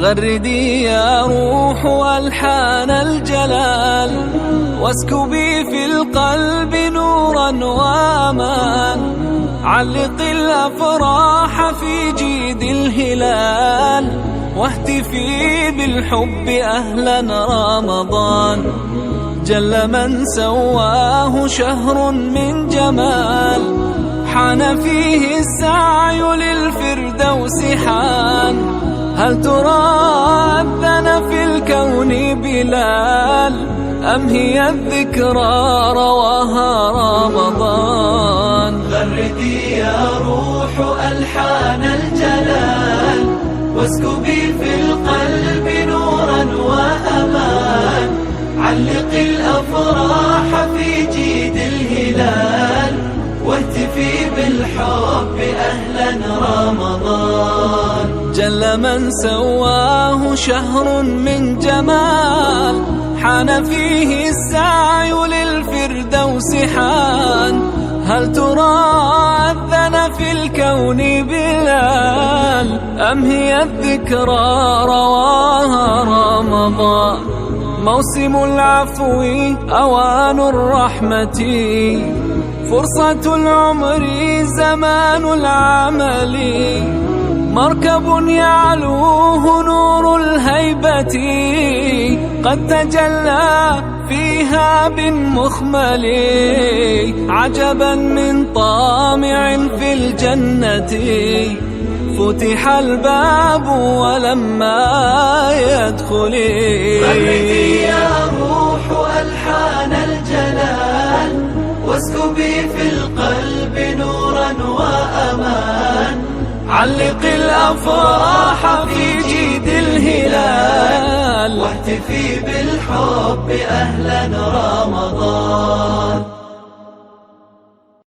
غردي يا روح ألحان الجلال، واسكبي في القلب نورا وأمان. علق الأفراح في جيد الهلال، واهتفي بالحب أهلا رمضان. جل من سواه شهر من جمال، حان فيه السعي للفردوس حان. هل ترى أذن في الكون بلال، أم هي الذكرى رواها رمضان؟ غردي يا روح ألحان الجلال، واسكبي في القلب نورا وأمان. علق الأفراح في جيد الهلال، واهتفي بالحب أهلا رمضان. جل من سواه شهر من جمال، حان فيه السعي للفردوس حان. هل ترى أذن في الكون بلال، أم هي الذكرى رواها رمضان؟ موسم العفو أوان الرحمة، فرصة العمر زمان العمل. مركب يعلوه نور الهيبة، قد تجلى فيها بالمخمل. عجبا من طامع في الجنة، فتح الباب ولما يدخل. غردي يا روح ألحان الجلال، واسكبي في القلب نورا وأمان. علق الأفراح في جيد الهلال، واهتفي بالحب أهلا رمضان.